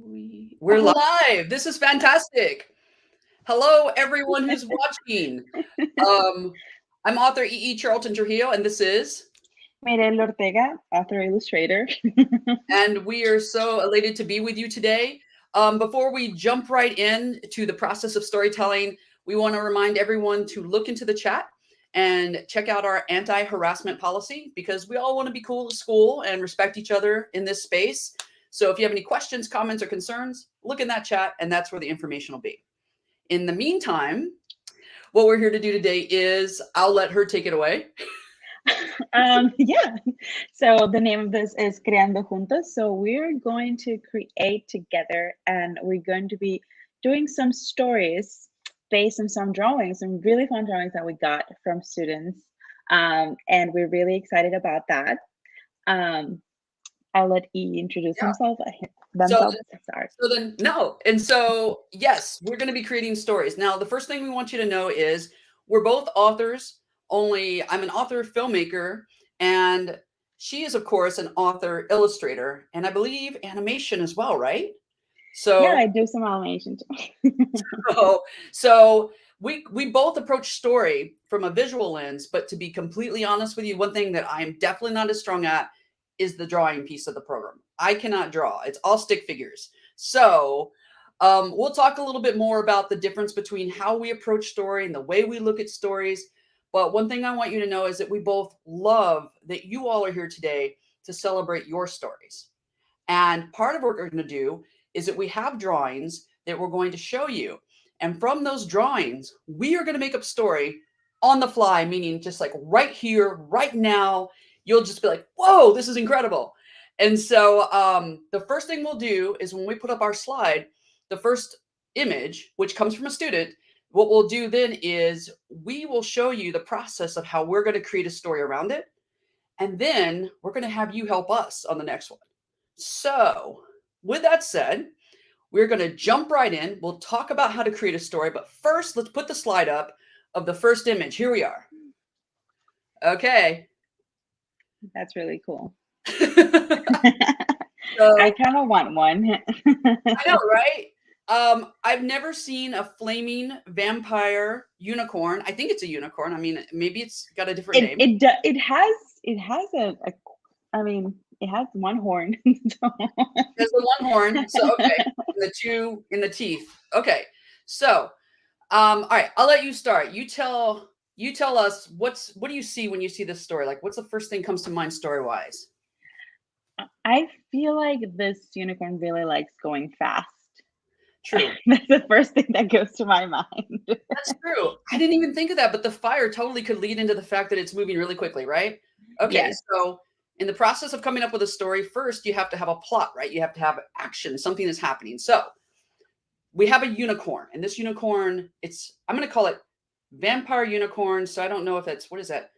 We're live. This is fantastic. Hello, everyone who's watching. I'm author E. Charlton Trujillo, and this is, Mirel Ortega, author illustrator. and we are so elated to be with you today. Before we jump right in to the process of storytelling, we want to remind everyone to look into the chat and check out our anti-harassment policy because we all want to be cool at school and respect each other in this space. So if you have any questions, comments, or concerns, look in that chat, and that's where the information will be. In the meantime, what we're here to do today is I'll let her take it away. Yeah. So the name of this is Creando Juntos. So we're going to create together and we're going to be doing some stories based on some drawings, some really fun drawings that we got from students. And we're really excited about that. Um, I'll let E introduce Yeah. himself. So Themselves. Sorry. So then, no. And so, yes, we're going to be creating stories. Now, the first thing we want you to know is we're both authors, only I'm an author filmmaker, and she is, of course, an author illustrator, and I believe animation as well, right? Yeah, So, I do some animation too. so we both approach story from a visual lens, but to be completely honest with you, one thing that I am definitely not as strong at is the drawing piece of the program. I cannot draw. It's all stick figures. So we'll talk a little bit more about the difference between how we approach story and the way we look at stories. But one thing I want you to know is that we both love that you all are here today to celebrate your stories. And part of what we're going to do is that we have drawings that we're going to show you. And from those drawings, we are going to make up story on the fly, meaning just like right here, right now. You'll just be like, whoa, this is incredible. And so the first thing we'll do is when we put up our slide, the first image, which comes from a student, what we'll do then is we will show you the process of how we're going to create a story around it. And then we're going to have you help us on the next one. So, with that said, we're going to jump right in. We'll talk about how to create a story, but first, let's put the slide up of the first image. Here we are. Okay. That's really cool. I So, kind of want one. I know, right? I've never seen a flaming vampire unicorn. I think it's a unicorn. I mean, maybe it's got a different it name. it do- it has a I mean it has one horn. There's the one horn. So, okay, and the two in the teeth. Okay. So, all right, I'll let you start. You tell us what do you see when you see this story? Like what's the first thing comes to mind story wise? I feel like this unicorn really likes going fast. True. That's the first thing that goes to my mind. That's true. I didn't even think of that, but the fire totally could lead into the fact that it's moving really quickly, right? Okay, Yes. so in the process of coming up with a story, first you have to have a plot, right? You have to have action, something is happening. So we have a unicorn, and this unicorn, I'm gonna call it vampire unicorn. So I don't know if it's what is that?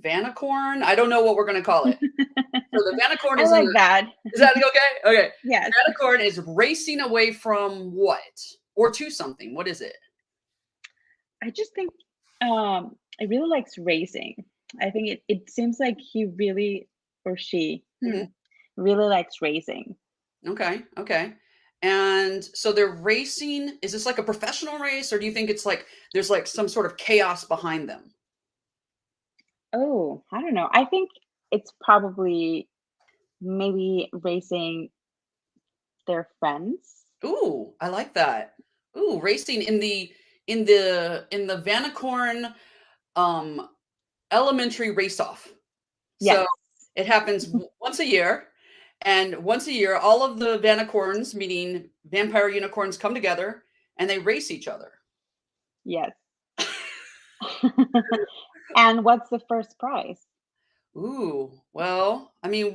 Vanicorn? I don't know what we're gonna call it. So the Vanicorn I is in like the that. is that okay? Okay. Yes. Vanicorn is racing away from what? Or to something. What is it? I just think it really likes racing. I think it seems like he really or she Mhm. really likes racing. Okay. Okay. And so they're racing. Is this like a professional race, or do you think it's like there's like some sort of chaos behind them? Oh, I don't know. I think it's probably maybe racing their friends. Ooh, I like that. Ooh, racing in the Vanicorn um elementary race off. So Yes. it happens once a year. And once a year, all of the Vanicorns, meaning vampire unicorns, come together and they race each other. Yes. And what's the first prize? Ooh, well, I mean,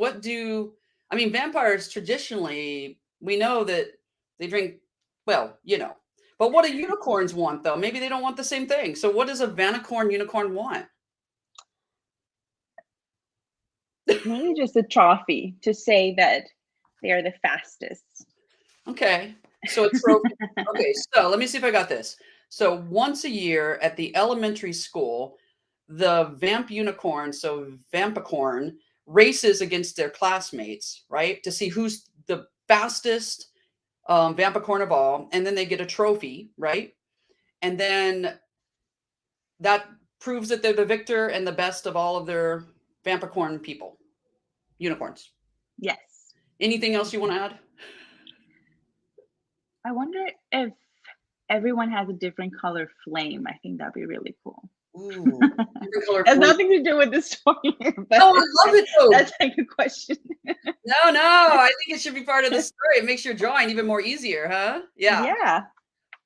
vampires traditionally, we know that they drink, well, but what do unicorns want though? Maybe they don't want the same thing. So what does a Vanicorn unicorn want? Maybe just a trophy to say that they are the fastest. Okay. So a trophy. Okay, so let me see if I got this. So once a year at the elementary school, the vamp unicorn, so vampicorn, races against their classmates, right? To see who's the fastest Vampa Carnival, and then they get a trophy, right? And then that proves that they're the victor and the best of all of their Vampacorn people, unicorns. Yes. Anything else you want to add? I wonder if everyone has a different color flame. I think that'd be really cool. Ooh, different color Has flame. nothing to do with the story, but Oh, I love it though. that's like a question. No, I think it should be part of the story. It makes your drawing even more easier, huh? Yeah. Yeah.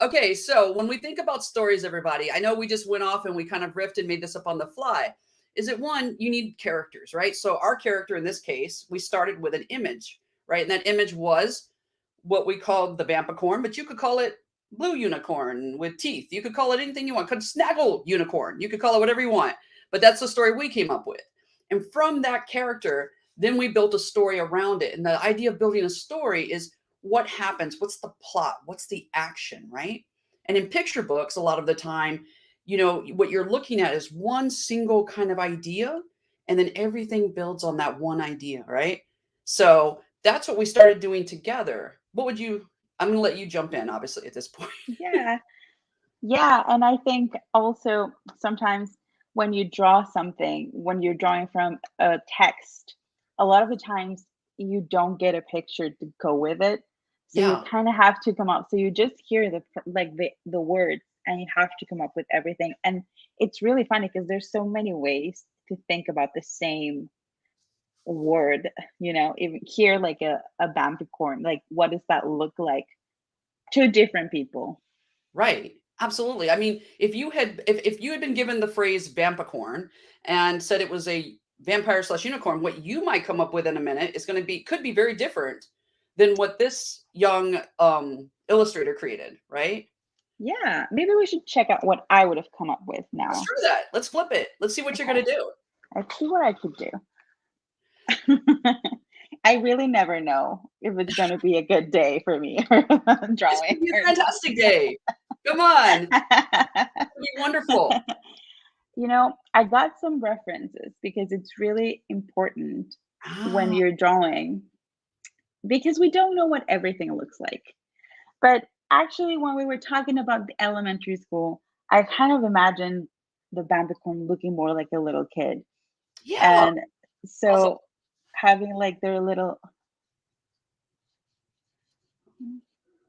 Okay, so when we think about stories, everybody, I know we just went off and we kind of riffed and made this up on the fly. Is it one, you need characters, right? So our character in this case, we started with an image, right? And that image was what we called the Vampacorn, but you could call it blue unicorn with teeth. You could call it anything you want. Could snaggle unicorn. You could call it whatever you want. But that's the story we came up with. And from that character, then we built a story around it. And the idea of building a story is what happens, what's the plot, what's the action, right? And in picture books, a lot of the time, what you're looking at is one single kind of idea, and then everything builds on that one idea, right? So that's what we started doing together. I'm going to let you jump in, obviously, at this point. Yeah. Yeah. And I think also sometimes when you draw something, when you're drawing from a text, a lot of the times you don't get a picture to go with it. So you Yeah, kind of have to come up. So you just hear the words and you have to come up with everything. And it's really funny because there's so many ways to think about the same word, even here like a bambicorn, like what does that look like to different people? right. Absolutely. I mean, if you had been given the phrase vampacorn and said it was a vampire slash unicorn, what you might come up with in a minute is going to be could be very different than what this young illustrator created, right? Yeah, maybe we should check out what I would have come up with Let's now. try that. Let's flip it. Let's see what you're Okay, going to do. let's see what I could do. I really never know if it's going to be a good day for me It's drawing going to be or a fantastic day. Come on. It's not. going to be wonderful. I got some references because it's really important when Ah, you're drawing because we don't know what everything looks like. But actually, when we were talking about the elementary school, I kind of imagined the Bambicorn looking more like a little kid. yeah. And Awesome. so having like their little,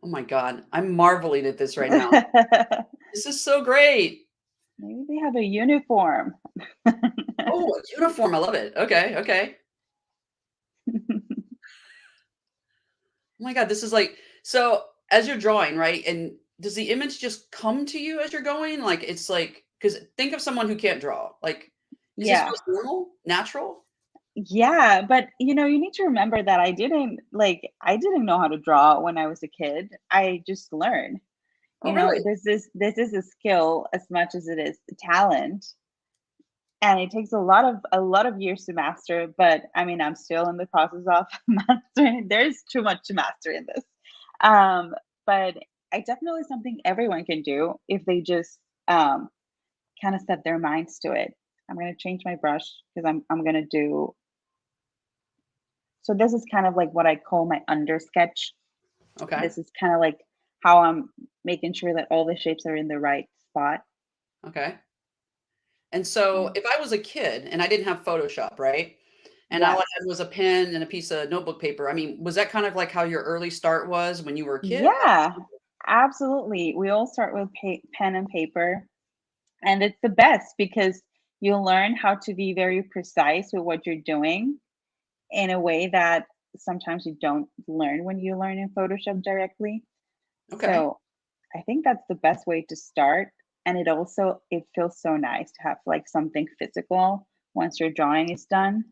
Oh my God. I'm marveling at this right now. maybe This is so great. they have a uniform. Oh, a uniform. I love it. Okay. Okay. Oh my God, this is like so as you're drawing, right? And does the image just come to you as you're going? Like it's like because think of someone who can't draw. Like, is this Yeah. feels normal, natural? Yeah, but you need to remember that I didn't know how to draw when I was a kid. I just learned. Oh, really? This is a skill as much as it is a talent. And it takes a lot of years to master, but I mean, I'm still in the process of mastering. There's too much to master in this. Um, but I definitely something everyone can do if they just kind of set their minds to it. I'm gonna change my brush because I'm gonna do so this is kind of like what I call my under sketch. Okay. This is kind of like how I'm making sure that all the shapes are in the right spot. Okay. And so Mm. if I was a kid and I didn't have Photoshop, right? And all I Yes. had was a pen and a piece of notebook paper. I mean, was that kind of like how your early start was when you were a kid? Yeah, absolutely. We all start with pen and paper, and it's the best because you learn how to be very precise with what you're doing in a way that sometimes you don't learn when you learn in Photoshop directly. Okay. So I think that's the best way to start. And it feels so nice to have like something physical once your drawing is done.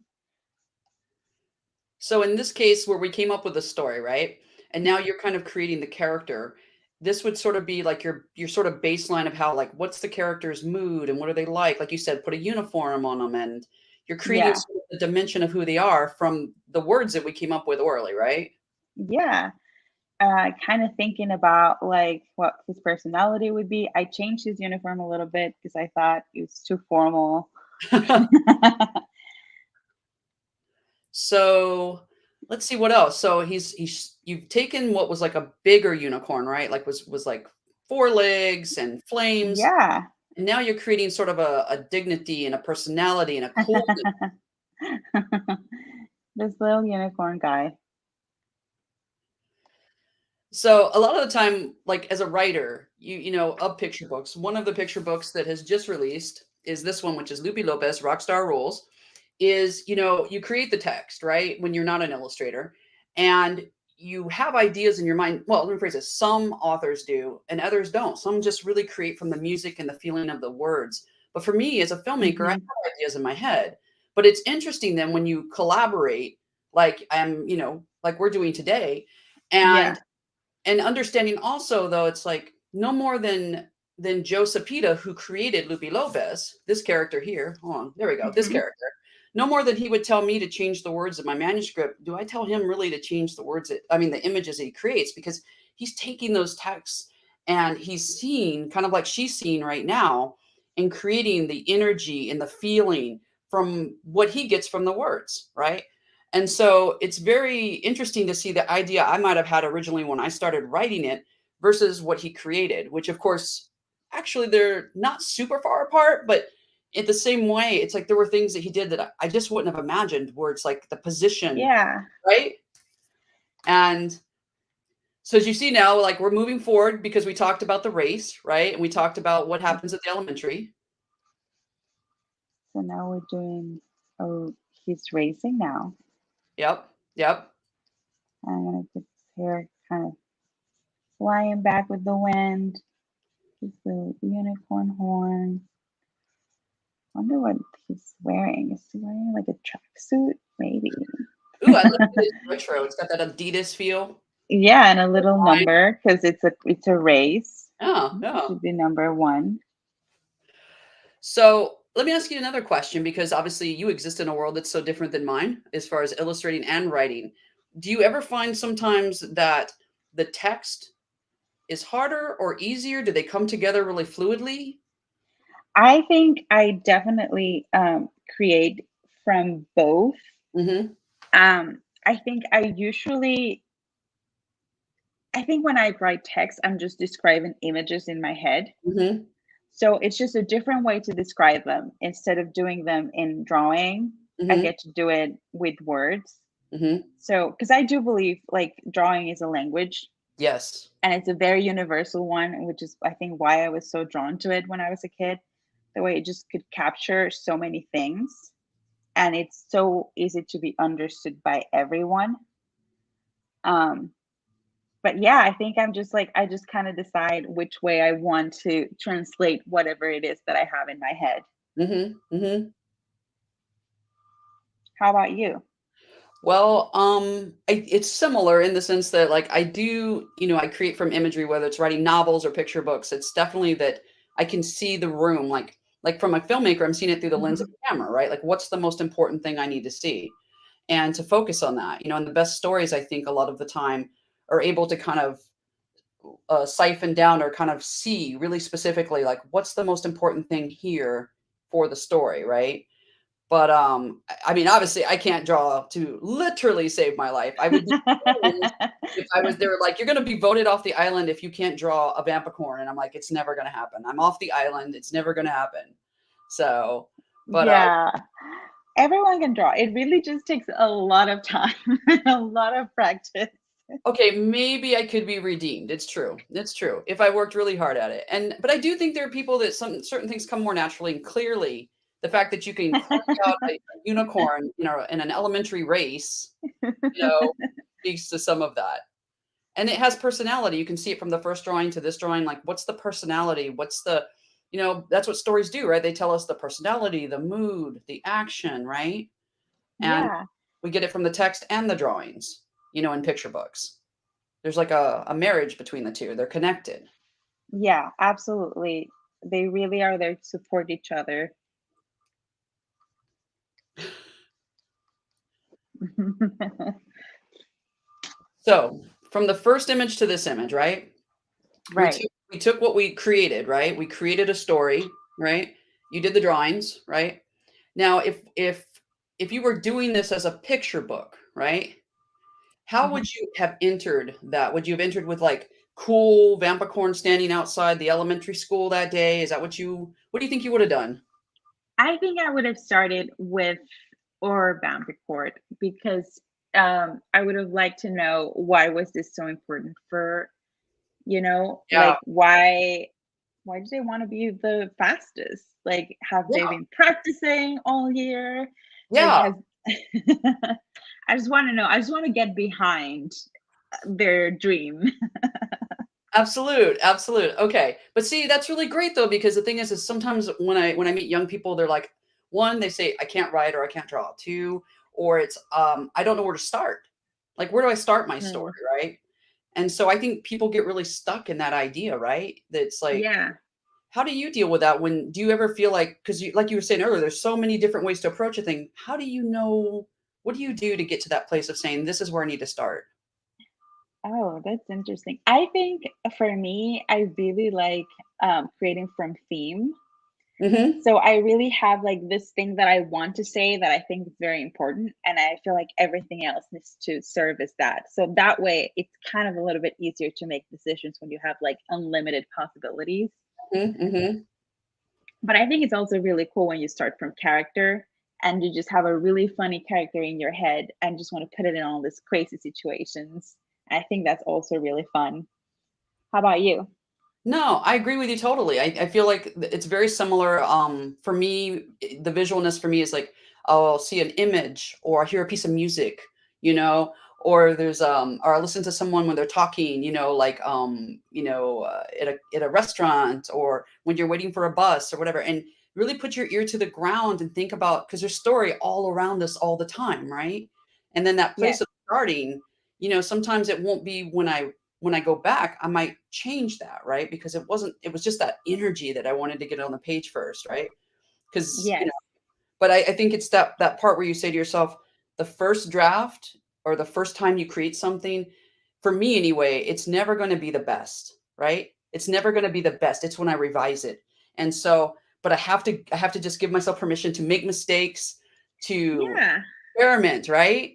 So in this case where we came up with a story, right? And now you're kind of creating the character. This would sort of be like your sort of baseline of how like what's the character's mood and what are they like? Like you said, put a uniform on them and you're creating Yeah. sort of the dimension of who they are from the words that we came up with orally, right? Yeah. Kind of thinking about like what his personality would be. I changed his uniform a little bit because I thought it was too formal. So let's see what else. So you've taken what was like a bigger unicorn, right? Like was like four legs and flames. Yeah. And now you're creating sort of a dignity and a personality and a coolness. This little unicorn guy. So a lot of the time, like as a writer, you know, of picture books, one of the picture books that has just released is this one, which is Lupe Lopez, Rockstar Rules, is, you know, you create the text, right? When you're not an illustrator and you have ideas in your mind. Well, let me phrase this. Some authors do and others don't. Some just really create from the music and the feeling of the words. But for me as a filmmaker, I Hmm. have ideas in my head. But it's interesting then when you collaborate, like I'm, you know, like we're doing today, Yeah. and understanding also though it's like no more than Joe Sapita, who created Lupe Lopez, this character here. Hold on, there we go. This Hmm. character. No more than he would tell me to change the words of my manuscript. Do I tell him really to change the words that, I mean, the images that he creates, because he's taking those texts and he's seeing kind of like she's seeing right now and creating the energy and the feeling from what he gets from the words, right? And so it's very interesting to see the idea I might have had originally when I started writing it versus what he created, which of course, actually, they're not super far apart, but in the same way, it's like there were things that he did that I just wouldn't have imagined, where it's like the position, Yeah. right? And so as you see now, like we're moving forward because we talked about the race, right? And we talked about what happens at the elementary. So now we're doing, oh, he's racing now. Yep. Yep. I'm gonna get his hair kind of flying back with the wind. His little unicorn horn. Wonder what he's wearing. Is he wearing like a tracksuit? Maybe. Ooh, I love this retro. It's got that Adidas feel. Yeah, and a little number because it's a race. Yeah, It yeah. should be number one. So let me ask you another question, because obviously you exist in a world that's so different than mine as far as illustrating and writing. Do you ever find sometimes that the text is harder or easier? Do they come together really fluidly? I think I definitely create from both. Mm-hmm. I think I think when I write text, I'm just describing images in my head. Mm-hmm. So it's just a different way to describe them. Instead of doing them in drawing, I Mm-hmm. get to do it with words. Mm-hmm. So, because I do believe like drawing is a language Yes. and it's a very universal one, which is, I think, why I was so drawn to it when I was a kid. The way it just could capture so many things and it's so easy to be understood by everyone. Um, but yeah, I think I'm just like, I just kind of decide which way I want to translate whatever it is that I have in my head. Mm-hmm. Mm-hmm. How about you? Well, it's similar in the sense that, like, I do, you know, I create from imagery, whether it's writing novels or picture books. It's definitely that I can see the room, like from a filmmaker, I'm seeing it through the lens of Mhm. the camera, right? Like, what's the most important thing I need to see, and to focus on that, you know. And the best stories, I think, a lot of the time, are able to kind of siphon down or kind of see really specifically, like, what's the most important thing here for the story, right? But, I mean, obviously, I can't draw to literally save my life. I would be furious if I was there, like, "You're gonna be voted off the island if you can't draw a vampicorn," and I'm like, "It's never gonna happen. I'm off the island. It's never gonna happen." So, but, Yeah, everyone can draw. It really just takes a lot of time and a lot of practice. okay, maybe I could be redeemed. It's true. It's true. If I worked really hard at it. But I do think there are people that some certain things come more naturally, and clearly the fact that you can crank out a unicorn, you know, in an elementary race, you know, speaks to some of that. And it has personality. You can see it from the first drawing to this drawing. Like, what's the personality? What's the, you know, that's what stories do, right? They tell us the personality, the mood, the action, right? And Yeah, we get it from the text and the drawings, you know, in picture books. There's like a marriage between the two. They're connected. yeah, absolutely. They really are there to support each other. So from the first image to this image, right? We Right. took we took what we created, right? We created a story, right? You did the drawings, right? Now, if you were doing this as a picture book, right? how Mhm. would you have entered that? Would you have entered with like cool Vampicorn standing outside the elementary school that day? Is that what do you think you would have done? I think I would have started with or bound report because I would have liked to know why was this so important for, Yeah. like why do they want to be the fastest? Like, have they Yeah. been practicing all year? Like, Yeah. has I just want to know. I just want to get behind their dream. Absolute, absolute. Okay. But see, that's really great though, because the thing is sometimes when I meet young people, they're like, one, they say, I can't write or I can't draw. Two, or it's I don't know where to start. Like, where do I start my story, Mm, right? And so I think people get really stuck in that idea, right? That's like, yeah. how do you deal with that when do you ever feel like because you like you were saying earlier, there's so many different ways to approach a thing. How do you know what do you do to get to that place of saying this is where I need to start? Oh, that's interesting. I think for me, I really like creating from theme. Hmm. So I really have like this thing that I want to say that I think is very important, and I feel like everything else needs to serve as that. So that way, it's kind of a little bit easier to make decisions when you have like unlimited possibilities. Hmm. Hmm. But I think it's also really cool when you start from character and you just have a really funny character in your head and just want to put it in all these crazy situations. I think that's also really fun. How about you? No, I agree with you totally. I feel like it's very similar. For me, the visualness for me is like I'll see an image or I hear a piece of music, or there's or I listen to someone when they're talking, like at a restaurant or when you're waiting for a bus or whatever, and really put your ear to the ground and think about because there's story all around us all the time, right? And then that place Yes. of starting, sometimes it won't be when I go back, I might change that, right? Because it was just that energy that I wanted to get on the page first, right? Because, Yes. but I think it's that part where you say to yourself, the first draft or the first time you create something, for me anyway, it's never going to be the best, right? It's never going to be the best. It's when I revise it. And so, but I have to just give myself permission to make mistakes, to Yeah. experiment, right?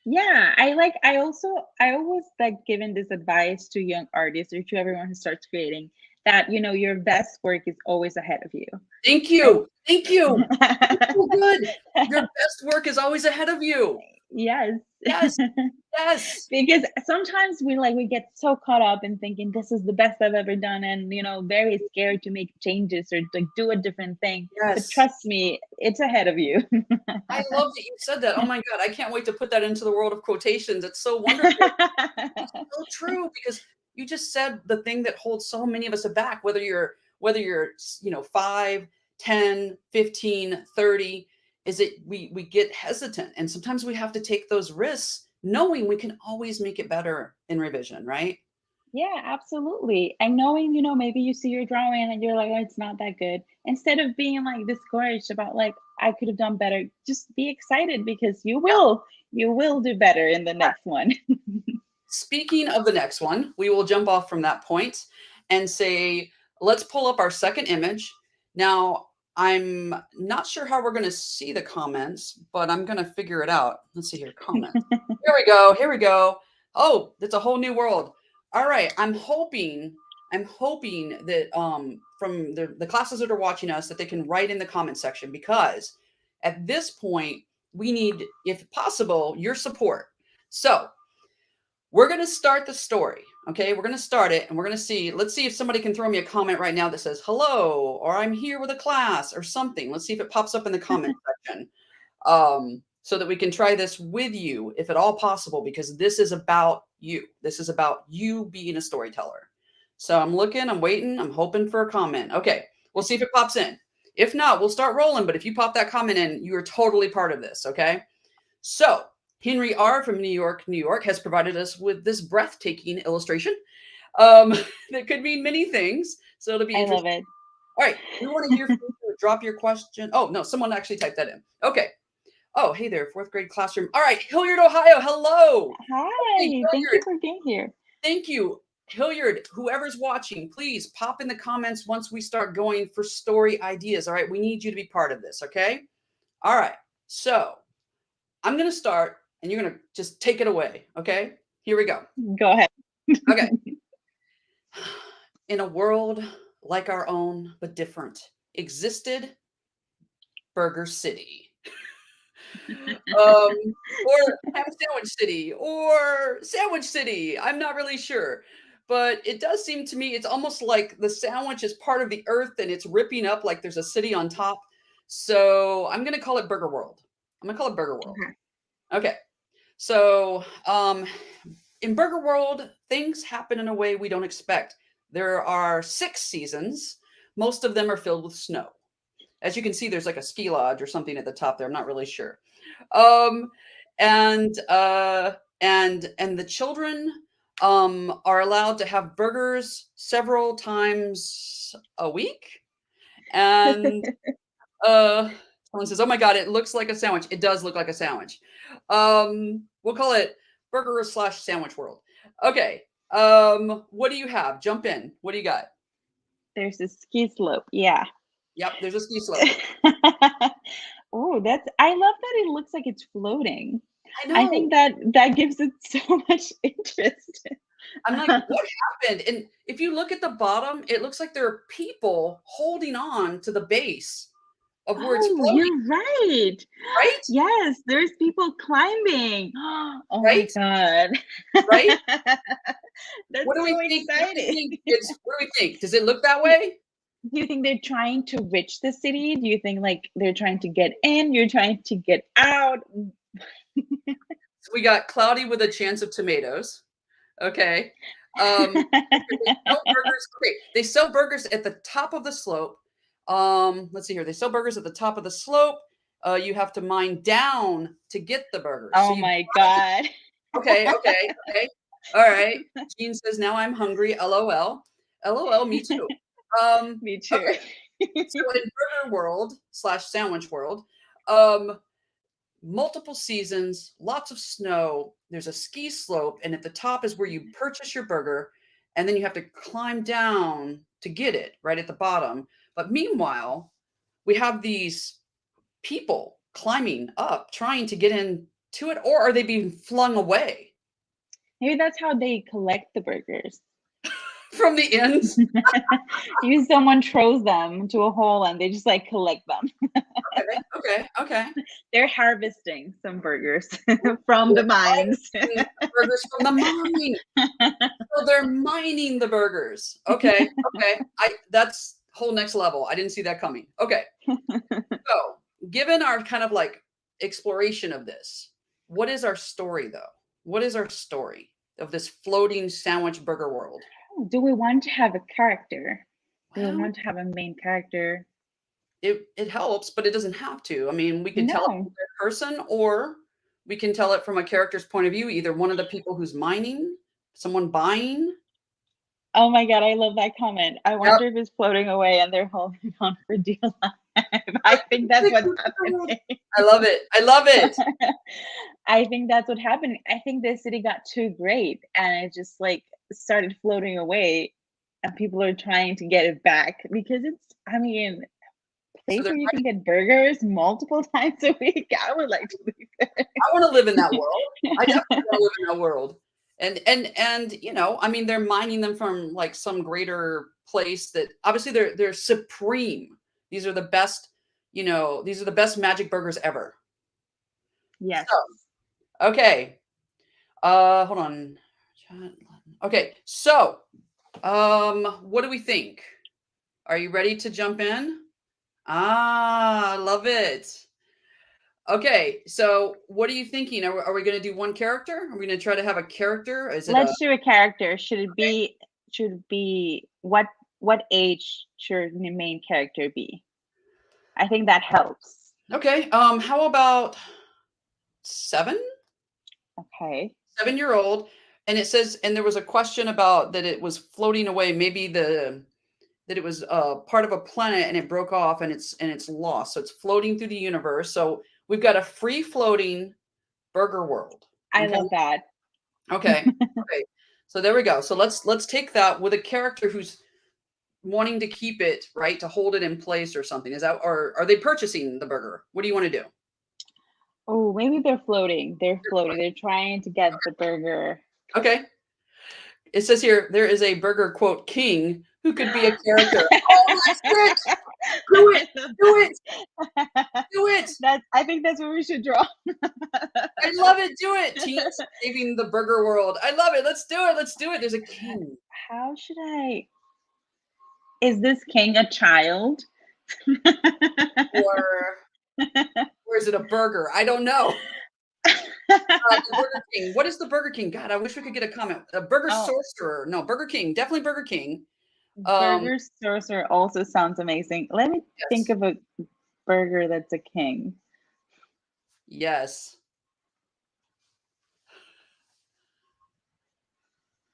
Yeah. I always like giving this advice to young artists or to everyone who starts creating that, your best work is always ahead of you. Thank Right? you. Thank you. So good. Your best work is always ahead of you. Yes. Yes, yes, Because sometimes we get so caught up in thinking this is the best I've ever done and very scared to make changes or like do a different thing. But yes. trust me, it's ahead of you. I love that you said that. Oh my god, I can't wait to put that into the world of quotations. It's so wonderful. It's so true because you just said the thing that holds so many of us back, whether you're 5, 10, 15, 30, is it we get hesitant and sometimes we have to take those risks knowing we can always make it better in revision, right? Yeah, absolutely. And knowing, maybe you see your drawing and you're like, oh, it's not that good. Instead of being like discouraged about like, I could have done better, just be excited because you will do better in the next one. Speaking of the next one, we will jump off from that point and say, let's pull up our second image. Now, I'm not sure how we're going to see the comments, but I'm going to figure it out. Let's see here, comments. Here we go. Here we go. Oh, it's a whole new world. All right. I'm hoping that from the classes that are watching us that they can write in the comment section because at this point we need, if possible, your support. So we're going to start the story. Okay. We're going to start it and we're going to see. Let's see if somebody can throw me a comment right now that says hello or I'm here with a class or something. Let's see if it pops up in the comment section so that we can try this with you if at all possible, because this is about you. This is about you being a storyteller. So I'm looking, I'm waiting, I'm hoping for a comment. Okay. We'll see if it pops in. If not, we'll start rolling. But if you pop that comment in, you are totally part of this. Okay. So, Henry R. from New York, New York, has provided us with this breathtaking illustration that could mean many things. So, it'll be I interesting. love it. All right. We want to hear from you. Drop your question. Oh, no, someone actually typed that in. Okay. Oh, hey there, fourth grade classroom. All right. Hilliard, Ohio. Hello. Okay, Hi, thank you Hilliard. for being here. Thank you. Hilliard, whoever's watching, please pop in the comments once we start going for story ideas. All right. We need you to be part of this. Okay. All right. So, I'm going to start and you're going to just take it away. Okay. Here we go. Go ahead. Okay. In a world like our own, but different, existed Burger City. Or Ham Sandwich City, or Sandwich City. I'm not really sure. But it does seem to me it's almost like the sandwich is part of the earth and it's ripping up like there's a city on top. So I'm going to call it Burger World. I'm going to call it Burger World. Okay. Okay. So in Burger World, things happen in a way we don't expect. There are 6 seasons. Most of them are filled with snow. As you can see, there's like a ski lodge or something at the top there. I'm not really sure. Um, and the children are allowed to have burgers several times a week. And someone says, "Oh my God, it looks like a sandwich." It does look like a sandwich. We'll call it Burger / Sandwich World. Okay. What do you have? Jump in. What do you got? There's a ski slope. Yeah. Yep, there's a ski slope. Oh, that's I love that it looks like it's floating. I I know. think that gives it so much interest. I'm like, what happened? And if you look at the bottom, it looks like there are people holding on to the base of where it's Oh, floating, you're right. right? Yes, there's people climbing. Oh my Right? God. Right? That's What do we so think? What do we exciting. think? What do we think? Does it look that way? Do you think they're trying to reach the city? Do you think like they're trying to get in? You're trying to get out? So we got cloudy with a chance of tomatoes. Okay. They sell burgers. Okay, they sell burgers at the top of the slope. Let's see here. They sell burgers at the top of the slope. You have to mine down to get the burgers. So Oh you my God. okay, okay, okay. All right. Jean says, "Now I'm hungry." LOL. LOL, me too. Me too. Okay. So in Burger World / Sandwich World, um, multiple seasons, lots of snow. There's a ski slope, and at the top is where you purchase your burger, and then you have to climb down to get it right at the bottom. But meanwhile, we have these people climbing up, trying to get into it, or are they being flung away Maybe that's how they collect the burgers. from the ends? Use someone throws them to a hole and they just like collect them. Okay, okay, okay. They're harvesting some burgers from They're the mines. mining the burgers from the mine. So they're mining the burgers. Okay, okay. That's whole next level. I didn't see that coming. Okay. So, given our kind of like exploration of this, what is our story though? What is our story of this floating sandwich burger world? Do we want to have a character? Do we Well, want to have a main character? it helps, but it doesn't have to. I mean, we can tell it from No. a person, or we can tell it from a character's point of view, either one of the people who's mining, someone buying. Oh my God, I love that comment. I Yep. wonder if it's floating away and they're holding on for dear life. I think that's what's happening. I love it. I love it. I think that's what happened. I think the city got too great and it just like started floating away and people are trying to get it back because it's, I mean, So place they're where you can get burgers multiple times a week. I would like to live there. I wanna live in that world. I definitely wanna live in that world. And, you know, I mean, they're mining them from, like, some greater place that obviously they're supreme. These are the best, you know, these are the best magic burgers ever. Yes. So, okay, hold on. Okay, so, what do we think? Are you ready to jump in? Ah, I love it. Okay, so what are you thinking? Are we going to do one character? Are we going to try to have a character? Is it a Let's do a character. okay? Should it be what age should the main character be? I think that helps. Okay. How about 7? Okay. 7-year-old, and it says, and there was a question about that it was floating away. Maybe that it was part of a planet and it broke off and it's lost. So it's floating through the universe. So we've got a free floating burger world. I Okay. love that. Okay. Okay. So there we go. So let's take that with a character who's wanting to keep it, right, to hold it in place or something. Is that, or are they purchasing the burger? What do you want to do? Oh, maybe they're floating. They're They're floating. floating. They're trying to get the burger Okay. It says here there is a burger quote king who could be a character. Oh, that's it. Do it. I love Do it. that. Do it. I think that's what we should draw. I love it. Do it. Teens saving the burger world. I love it. Let's do it. Let's do it. There's a king. How should I? Is this king a child? Or is it a burger? I don't know. The Burger King. What is the Burger King? God, I wish we could get a comment. A burger Oh, sorcerer. No, Burger King. Definitely Burger King. Um, burger sorcerer also sounds amazing. Let me think yes. of a burger that's a king. Yes.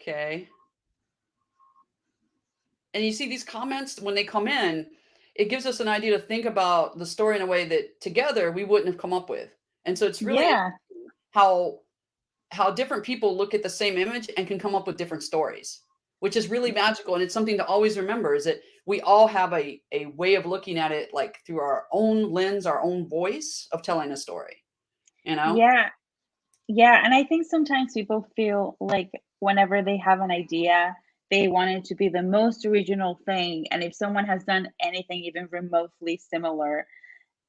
Okay. And you see these comments when they come in, it gives us an idea to think about the story in a way that together we wouldn't have come up with. And so it's really Yeah, interesting how different people look at the same image and can come up with different stories, which is really magical. And it's something to always remember is that we all have a way of looking at it like through our own lens, our own voice of telling a story, you know? yeah, yeah. And I think sometimes people feel like whenever they have an idea, they want it to be the most original thing. And if someone has done anything even remotely similar,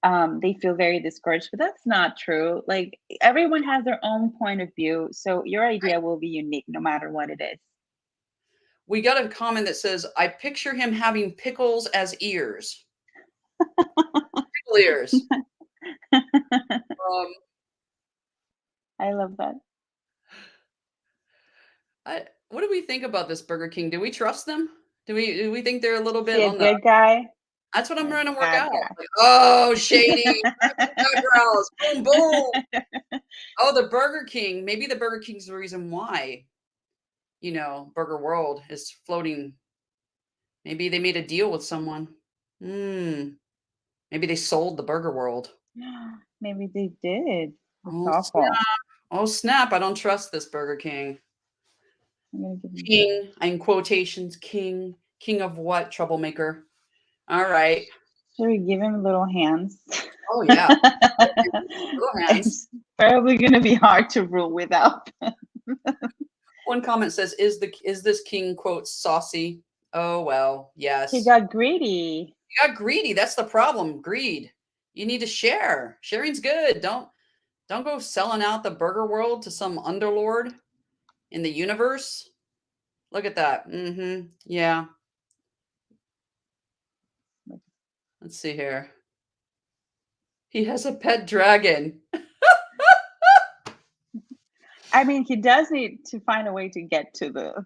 they feel very discouraged. But that's not true. Like everyone has their own point of view. So your idea will be unique no matter what it is. We got a comment that says, I picture him having pickles as ears. Pickle ears. Um, I love that. what do we think about this Burger King? Do we trust them? Do we think they're a little Is he bit a on the good guy that's what I'm or a trying to work bad out. guy? Like, oh, shady. Eyebrows. Boom, boom. Oh, the Burger King. Maybe the Burger King's the reason why, Burger World is floating. Maybe they made a deal with someone. Hmm. Maybe they sold the Burger World. Maybe they did. That's Oh, awful. snap. Oh, snap. I don't trust this Burger King. I'm gonna give him King, in quotations, king. King of what? Troublemaker. All right. should we give him little hands? Oh, yeah. Little hands. It's probably gonna be hard to rule without. One comment says, "Is this king quote saucy?" Oh well, He yes. got greedy. You got greedy. That's the problem. Greed. You need to share. Sharing's good. Don't go selling out the burger world to some underlord in the universe. Look at that. Mm-hmm. Yeah. Let's see here. He has a pet dragon. I mean, he does need to find a way to get to the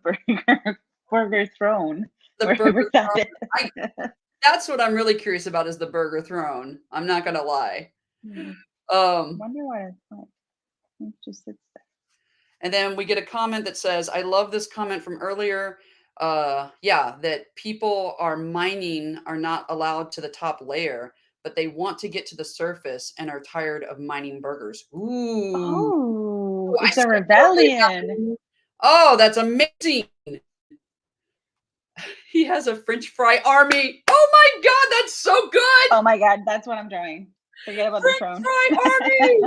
burger throne, The wherever burger that throne. is. That's what I'm really curious about is the burger throne. I'm not gonna lie. Um, Wonder what it's like. It just sits there. And then we get a comment that says, I love this comment from earlier. Yeah, that people are not allowed to the top layer, but they want to get to the surface and are tired of mining burgers. Ooh, Oh, I it's a see it totally rebellion. happening. Oh, that's amazing. He has a French fry army. Oh my God, that's so good. Oh my God, that's what I'm drawing. Forget about the French throne. fry army.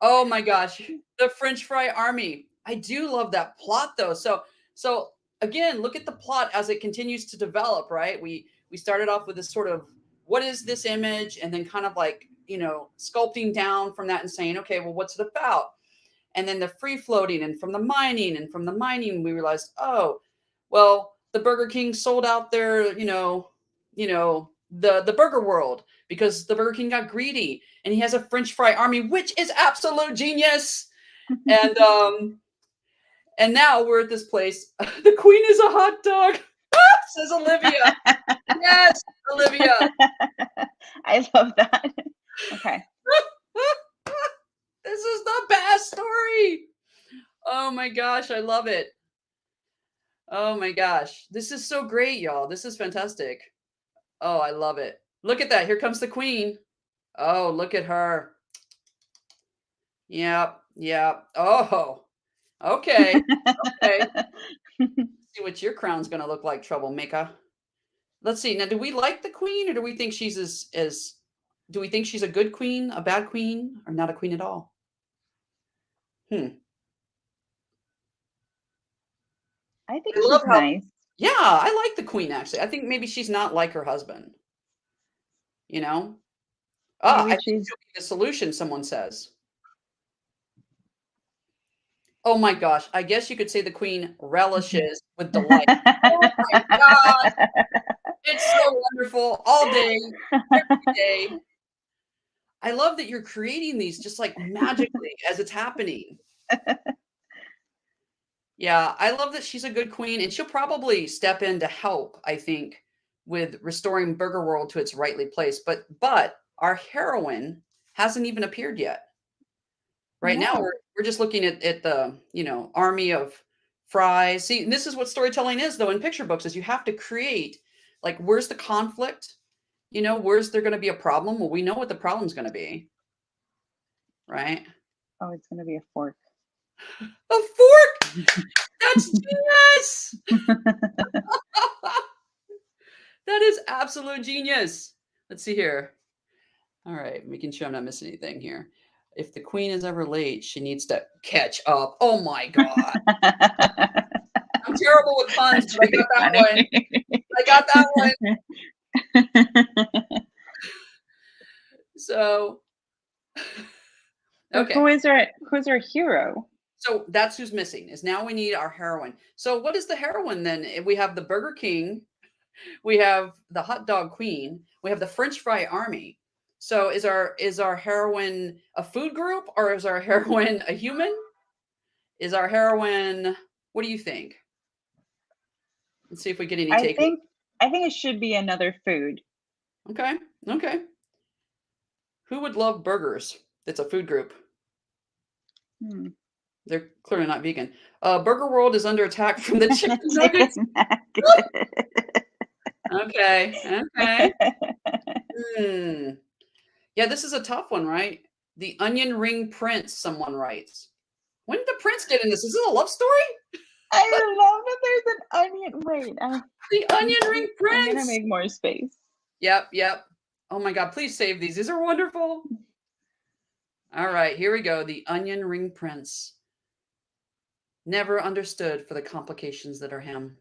Oh my gosh, the French fry army. I do love that plot though. So again, look at the plot as it continues to develop, right? We started off with this sort of what is this image and then kind of like, sculpting down from that and saying, okay, well what's it about? And then the free floating and from the mining we realized, oh, well, the Burger King sold out their, the burger world because the Burger King got greedy and he has a French fry army, which is absolute genius. And now we're at this place. The queen is a hot dog, says Olivia. Yes, Olivia. I love that. Okay. This is the best story. Oh my gosh, I love it. Oh my gosh. This is so great, y'all. This is fantastic. Oh, I love it. Look at that. Here comes the queen. Oh, look at her. Yep. Yep. Oh, okay. Okay. See what your crown's going to look like, troublemaker. Let's see. Now, do we like the queen or do we think she's do we think she's a good queen, a bad queen, or not a queen at all? Hmm. I think I love she's how, nice. yeah, I like the queen actually. I think maybe she's not like her husband, you know? Ah, I Maybe think she's she'll be the solution, someone says. Oh my gosh, I guess you could say the queen relishes with delight. Oh my gosh, it's so wonderful all day, every day. I love that you're creating these just like magically as it's happening. Yeah, I love that she's a good queen, and she'll probably step in to help, I think, with restoring Burger World to its rightly place. But our heroine hasn't even appeared yet. Right now, No. we're just looking at the, army of fries. See, and this is what storytelling is, though, in picture books, is you have to create, like, where's the conflict? Where's there gonna be a problem? Well, we know what the problem's gonna be, right? Oh, it's gonna be a fork. A fork! That's genius! That is absolute genius. Let's see here. All right, making sure I'm not missing anything here. If the queen is ever late, she needs to catch up. Oh my god. I'm terrible with puns, That's but I really got that funny. one. I got that one. So, So okay. who's our hero? So that's who's missing is now we need our heroine. So what is the heroine then? We have the Burger King, we have the hot dog queen, we have the French fry army. So is our heroine a food group or is our heroine a human? Is our heroine, what do you think? Let's see if we get any I takers. think I think it should be another food. Okay. Okay. Who would love burgers? That's a food group. Hmm. They're clearly not vegan. Burger World is under attack from the chicken nuggets. Chicken nugget. Okay. Okay. Hmm. Yeah, this is a tough one, right? The onion ring prince, someone writes. When did the prince get in this? Is this a love story? I love that there's an onion. Wait, The onion ring I'm gonna prince. make more space. Yep, yep. Oh my god, please save these. These are wonderful. All right, here we go. The onion ring prince. Never understood for the complications that are him.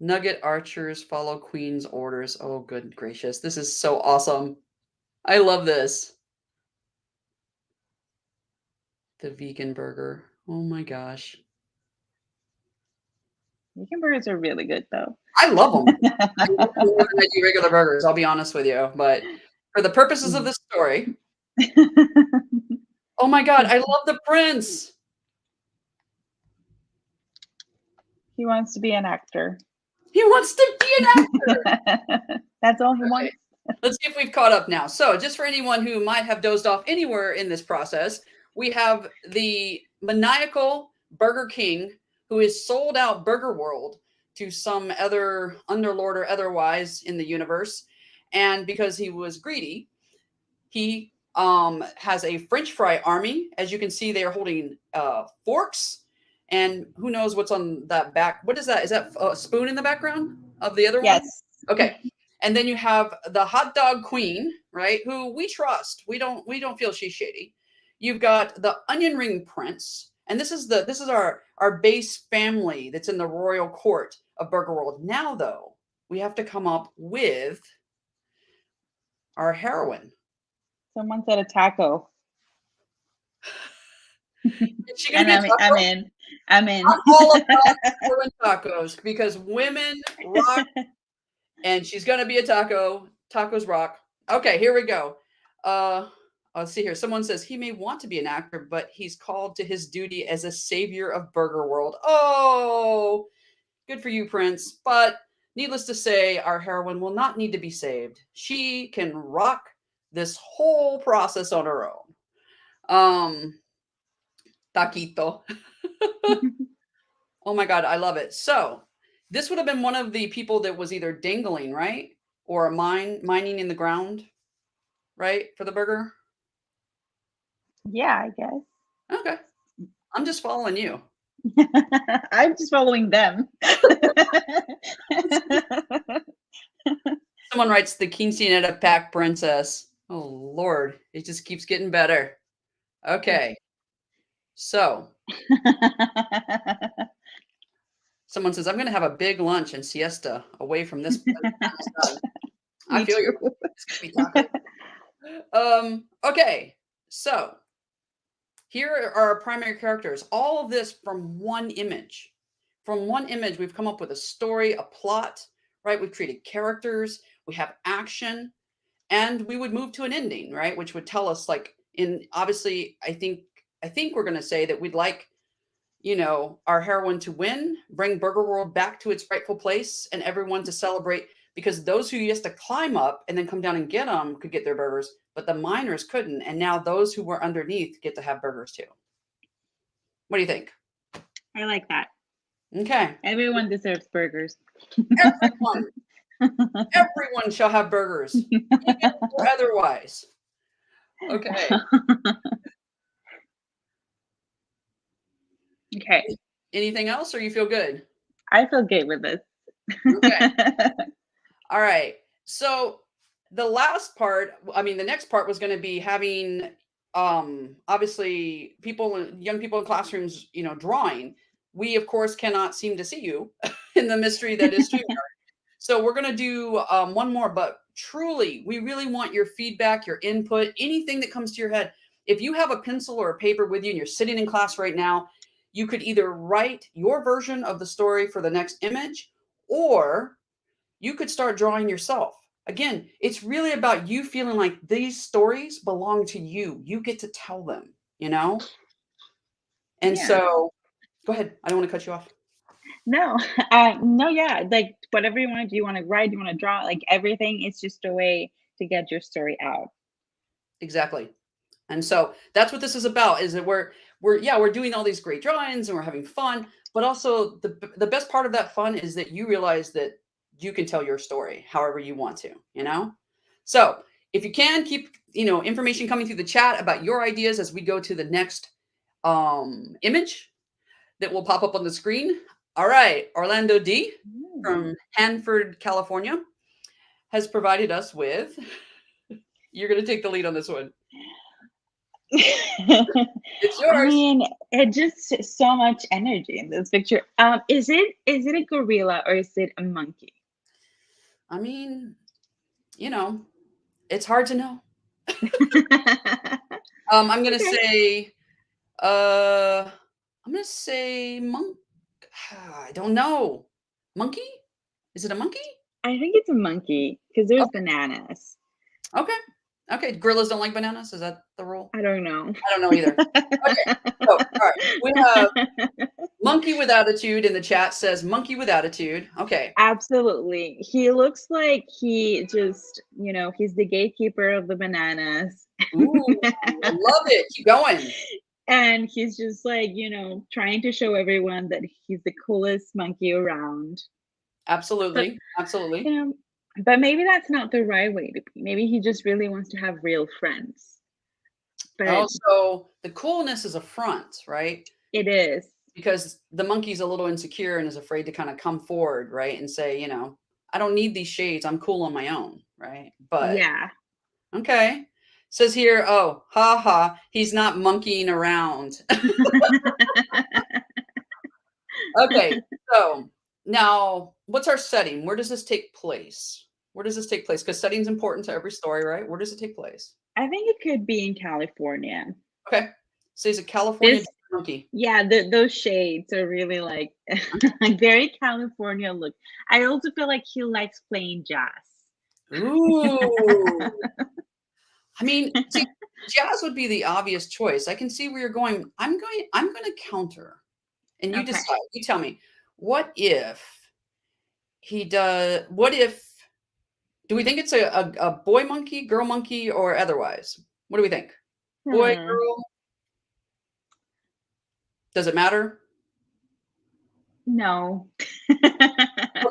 Nugget archers follow queen's orders. Oh, good gracious. This is so awesome. I love this. The vegan burger. Oh my gosh. Vegan burgers are really good though. I love them. I love them more than I do regular burgers, I'll be honest with you. But for the purposes of this story, oh my god, I love the prince. He wants to be an actor. He wants to be an actor. That's all he Okay. wants. Let's see if we've caught up now. So, just for anyone who might have dozed off anywhere in this process, we have the maniacal Burger King who has sold out Burger World to some other underlord or otherwise in the universe. And because he was greedy, he has a French fry army. As you can see, they are holding forks. And who knows what's on that back? What is that? Is that a spoon in the background of the other one? Yes. Okay. And then you have the hot dog queen, right? Who we trust. We don't feel she's shady. You've got the onion ring prince, and this is our base family that's in the royal court of Burger World. Now, though, we have to come up with our heroine. Someone said a taco. Is she gonna And be a I'm taco? in. I'm in. I'm all about heroine tacos because women rock, and she's gonna be a taco. Tacos rock. Okay, here we go. Uh, let's see here. Someone says he may want to be an actor, but he's called to his duty as a savior of Burger World. Oh, good for you, Prince. But needless to say, our heroine will not need to be saved. She can rock this whole process on her own. Taquito. Oh my God, I love it. So this would have been one of the people that was either dangling, right? Or mining in the ground, right? For the burger. Yeah, I guess. Okay. I'm just following you. I'm just following them. Someone writes the quinceanera pack princess. Oh Lord, it just keeps getting better. Okay. So Someone says, I'm going to have a big lunch and siesta away from this by the time it's done. I Me feel you. too. It's going to be tacos. Okay, so here are our primary characters. All of this from one image. From one image, we've come up with a story, a plot, right? We've created characters, we have action, and we would move to an ending, right? Which would tell us, like, in obviously, I think we're going to say that we'd like, our heroine to win, bring Burger World back to its rightful place, and everyone to celebrate, because those who used to climb up and then come down and get them could get their burgers, but the miners couldn't. And now those who were underneath get to have burgers too. What do you think? I like that. Okay. Everyone deserves burgers. Everyone, everyone shall have burgers, even or otherwise. Okay. Okay. Anything else, or you feel good? I feel good with this. Okay. All right. So the last part, I mean, the next part was going to be having, obviously young people in classrooms, drawing. We of course cannot seem to see you in the mystery that is StreamYard. So we're going to do one more, but truly, we really want your feedback, your input, anything that comes to your head. If you have a pencil or a paper with you and you're sitting in class right now, you could either write your version of the story for the next image, or you could start drawing yourself. Again, it's really about you feeling like these stories belong to you. You get to tell them, And Yeah. so, go ahead. I don't want to cut you off. No, no, yeah. Like whatever you want to do, you want to write, you want to draw, like everything is just a way to get your story out. Exactly. And so that's what this is about, is that we're doing all these great drawings and we're having fun, but also the best part of that fun is that you realize that you can tell your story however you want to. So if you can keep, information coming through the chat about your ideas as we go to the next image that will pop up on the screen. All right, Orlando D from Hanford, California, has provided us with. You're going to take the lead on this one. It's yours. I mean, it just so much energy in this picture. Is it a gorilla or is it a monkey? I mean, it's hard to know. I'm gonna say, monk. I don't know. Monkey? Is it a monkey? I think it's a monkey because there's Okay. bananas. Okay. Gorillas don't like bananas. Is that the rule? I don't know. I don't know either. Okay. So, all right. We have Monkey with Attitude in the chat says monkey with attitude. Okay. Absolutely. He looks like he just, he's the gatekeeper of the bananas. Ooh, I love it. Keep going. And he's just like, trying to show everyone that he's the coolest monkey around. Absolutely. But maybe that's not the right way to be. Maybe he just really wants to have real friends. But so the coolness is a front, right? It is. Because the monkey's a little insecure and is afraid to kind of come forward, right? And say, I don't need these shades. I'm cool on my own, right? But yeah. Okay. Says here, oh, ha, he's not monkeying around. Okay, so now what's our setting? Where does this take place? Because setting's important to every story, right? Where does it take place? I think it could be in California. Okay. So he's a California monkey. Yeah, those shades are really like very California look. I also feel like he likes playing jazz. Ooh. I mean, see, jazz would be the obvious choice. I can see where you're going. I'm going to counter. And you decide. You tell me, what if do we think it's a boy monkey, girl monkey, or otherwise? What do we think? Boy, girl? Does it matter? No. Okay,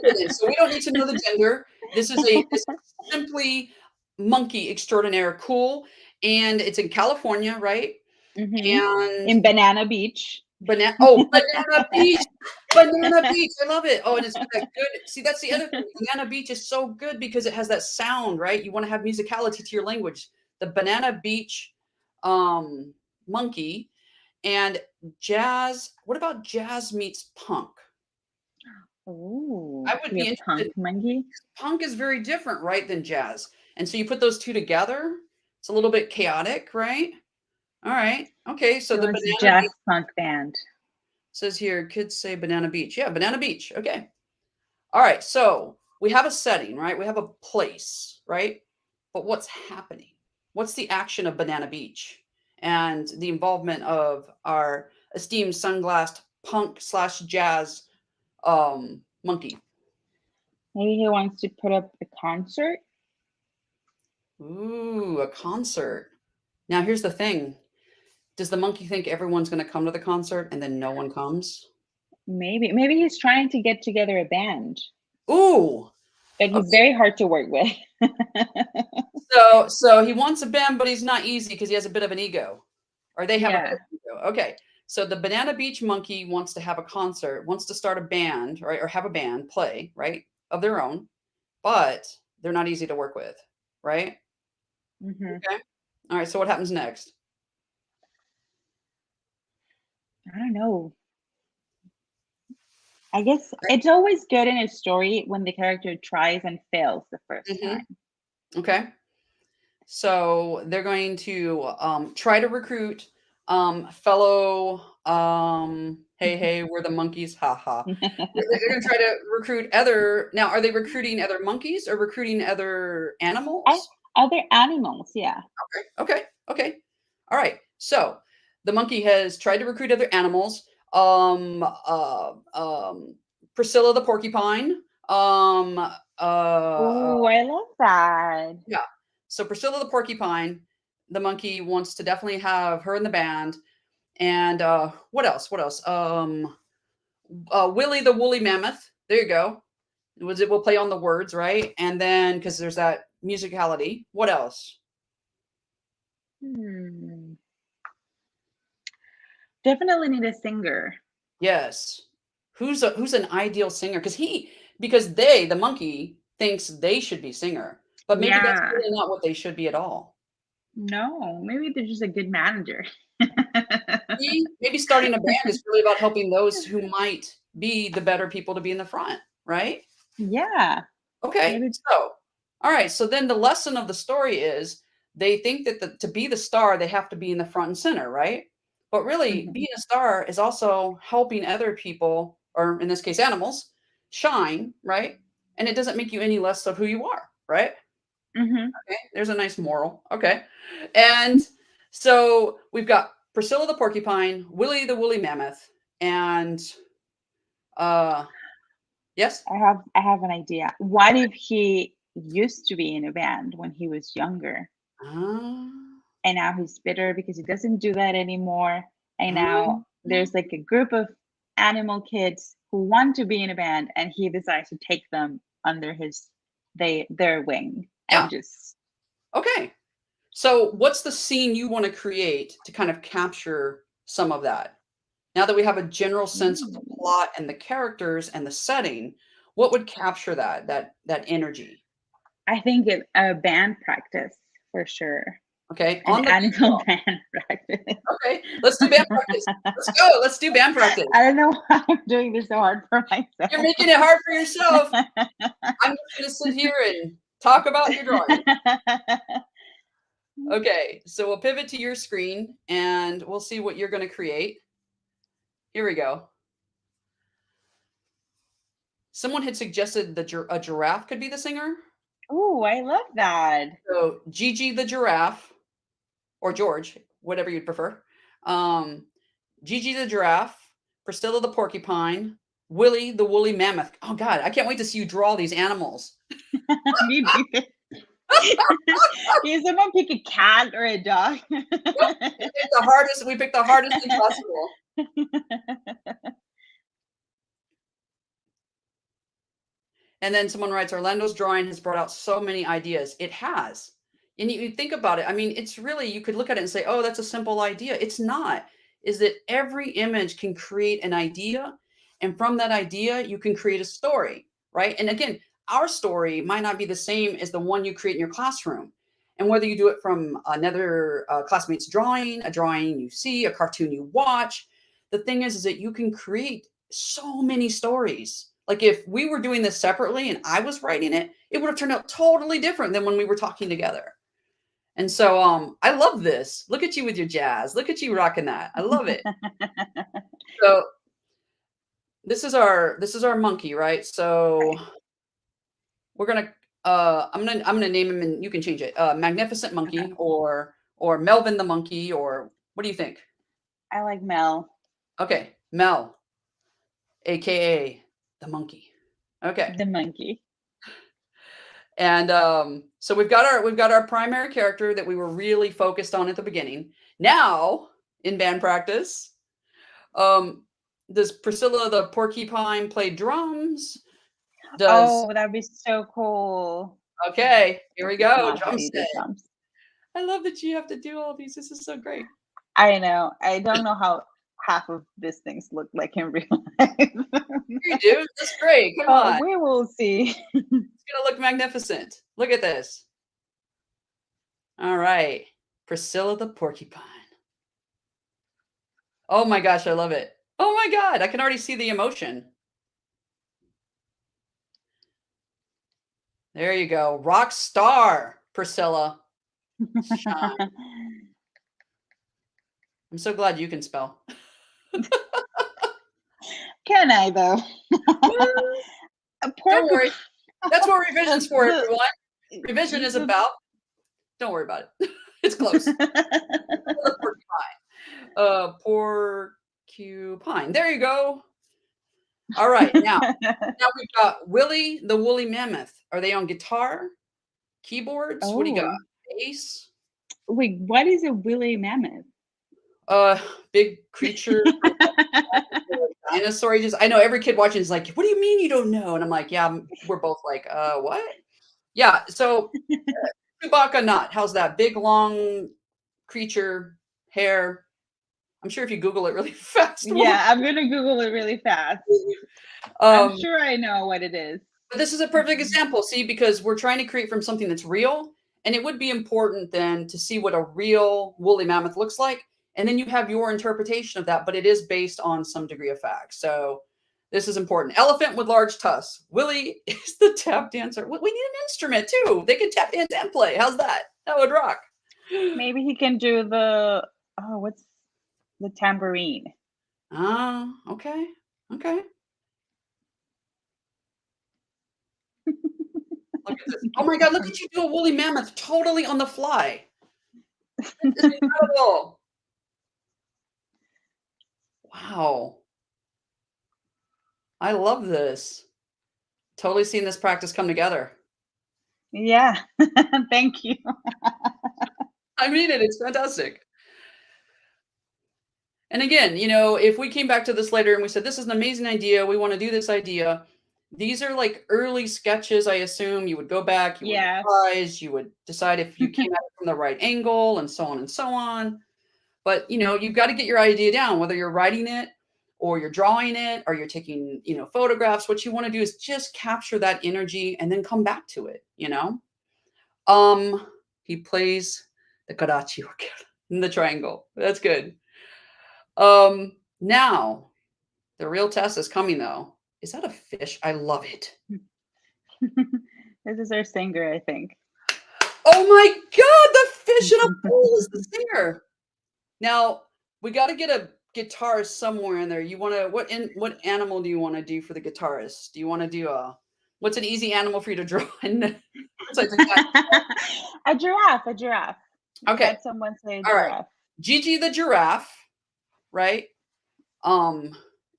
then, so we don't need to know the gender. This is simply monkey extraordinaire, cool, and it's in California, right? Mm-hmm. And in Banana Beach. Banana Beach. Banana Beach. I love it. Oh, and it's got that good. See, that's the other thing. Banana Beach is so good because it has that sound, right? You want to have musicality to your language. The Banana Beach monkey and jazz. What about jazz meets punk? Oh, I would be be a interested. punk monkey. Punk is very different, right, than jazz. And so you put those two together, it's a little bit chaotic, right? All right. Okay. So He the wants a Banana jazz Beach punk band. says here, kids say Banana Beach. Yeah, Banana Beach. Okay. All right. So we have a setting, right? We have a place, right? But what's happening? What's the action of Banana Beach and the involvement of our esteemed sunglassed punk slash jazz monkey? Maybe he wants to put up a concert. Ooh, a concert. Now here's the thing. Does the monkey think everyone's going to come to the concert and then no one comes? Maybe he's trying to get together a band, Ooh. but he's Okay. very hard to work with. So he wants a band, but he's not easy because he has a bit of an ego, or they have a bit Yeah. of an ego. Okay. So the Banana Beach monkey wants to have a concert, wants to start a band, right, or have a band play, right, of their own, but they're not easy to work with, right? Hmm. Okay. All right. So what happens next? I don't know. I guess it's always good in a story when the character tries and fails the first Hmm. time. Okay. So they're going to try to recruit fellow, hey, hey, we're the monkeys, ha ha. They're going to try to recruit other. Now, are they recruiting other monkeys or recruiting other I, animals? other animals, yeah. Okay, okay. All right. So the monkey has tried to recruit other animals. Um, uh, um, Priscilla the porcupine. Oh, I love that. Yeah. So Priscilla the porcupine, the monkey wants to definitely have her in the band. And what else? What else? Willie the woolly mammoth. There you go. Was it? We'll play on the words, right? And then because there's that musicality. What else? Hmm. Definitely need a singer. Yes. Who's an ideal singer? Because they, the monkey, thinks they should be singer, but maybe that's Yeah. really not what they should be at all. No, maybe they're just a good manager. Maybe starting a band is really about helping those who might be the better people to be in the front, right? Yeah, Okay, maybe. so all right, so then the lesson of the story is they think that to be the star, they have to be in the front and center, right? But really, Mhm, being a star is also helping other people, or in this case, animals, shine, right? And it doesn't make you any less of who you are, right? mhm. Okay, there's a nice moral. Okay. And so we've got Priscilla the porcupine, Willie the woolly mammoth, and uh yes. I have an idea. What if he used to be in a band when he was younger, Uh, and now he's bitter because he doesn't do that anymore, and now uh, there's like a group of animal kids who want to be in a band, and he decides to take them under their wing yeah. and just. Okay. So what's the scene you want to create to kind of capture some of that? Now that we have a general sense of the Mm. plot and the characters and the setting, what would capture that energy? I think a band practice for sure. Okay. An On the beat. animal band practice. Okay. Let's do band practice. Let's go. Let's do band practice. I don't know why I'm doing this so hard for You're myself. making it hard for yourself. I'm just going to sit here and talk about your drawing. Okay, so we'll pivot to your screen and we'll see what you're going to create. Here we go. Someone had suggested a giraffe could be the singer. Oh, I love that. So Gigi the giraffe, or George, whatever you'd prefer. Um, Gigi the giraffe, Priscilla the porcupine, Willie the woolly mammoth. Oh God, I can't wait to see you draw these animals. Me neither. Can someone pick a cat or a dog? Nope, we picked the hardest thing possible. And then someone writes, Orlando's drawing has brought out so many ideas. It has. And you think about it. I mean, it's really, you could look at it and say, oh, that's a simple idea. It's not. Is that every image can create an idea. And from that idea, you can create a story, right? And again, our story might not be the same as the one you create in your classroom. And whether you do it from another classmate's drawing, a drawing you see, a cartoon you watch, the thing is that you can create so many stories Like if we were doing this separately and I was writing it, it would have turned out totally different than when we were talking together. And so I love this. Look at you with your jazz. Look at you rocking that. I love it. So this is our monkey, right? So we're gonna I'm gonna name him and you can change it. Magnificent Monkey or Melvin the Monkey, or what do you think? I like Mel. Okay, Mel, aka the monkey. Okay. The monkey. And so we've got our primary character that we were really focused on at the beginning. Now in band practice, does Priscilla the porcupine play drums? Does Oh, that'd be so cool. Okay, here we This is go. not how Drum you do set. drums. I love that you have to do all these. This is so great. I know. I don't know how half of these things look like in real life. You do. That's great. Come on. We will see. It's gonna look magnificent. Look at this. All right. Priscilla the porcupine. Oh my gosh, I love it. Oh my God, I can already see the emotion. There you go. Rock star, Priscilla. Shine. I'm so glad you can spell. Can I though? Don't worry. That's what revision's for, The- everyone. Revision is about. Don't worry about it. It's close. Porcupine. There you go. All right, now we've got Willie the woolly mammoth. Are they on guitar, keyboards? What do you got? Oh, Bass? wait, what is a woolly mammoth? Big creature, dinosaur. I know every kid watching is like, "What do you mean you don't know?" And I'm like, "Yeah." We're both like, what?" Yeah. So Chewbacca nut. How's that? Big long creature, hair. I'm sure if you Google it really fast. Yeah, I'm gonna Google it really fast. I'm sure I know what it is. But this is a perfect example, see, because we're trying to create from something that's real, and it would be important then to see what a real woolly mammoth looks like, and then you have your interpretation of that, but it is based on some degree of fact. So this is important. Elephant with large tusks. Willie is the tap dancer. We need an instrument too. They can tap dance and play. How's that? That would rock. Maybe he can do the what's the tambourine? Ah, okay. Okay. Look at this. Oh my God, look at you do a woolly mammoth totally on the fly. It's incredible. Wow. I love this. Totally seeing this practice come together. Yeah. Thank you. I mean it. It's fantastic. And again, if we came back to this later and we said, this is an amazing idea, we want to do this idea. These are like early sketches, I assume. You would go back, you would Yeah. revise, you would decide if you came at it from the right angle and so on and so on. But, you've got to get your idea down, whether you're writing it or you're drawing it or you're taking, photographs. What you want to do is just capture that energy and then come back to it, He plays the karachi in the triangle. That's good. Now the real test is coming though. Is that a fish? I love it. This is our singer, I think. Oh my God, the fish in a pool is the singer. Now we got to get a guitarist somewhere in there. You want to what animal do you want to do for the guitarist? Do you want to do what's an easy animal for you to draw? A giraffe. A giraffe. Okay. Had someone say All giraffe. right. Gigi the giraffe, right?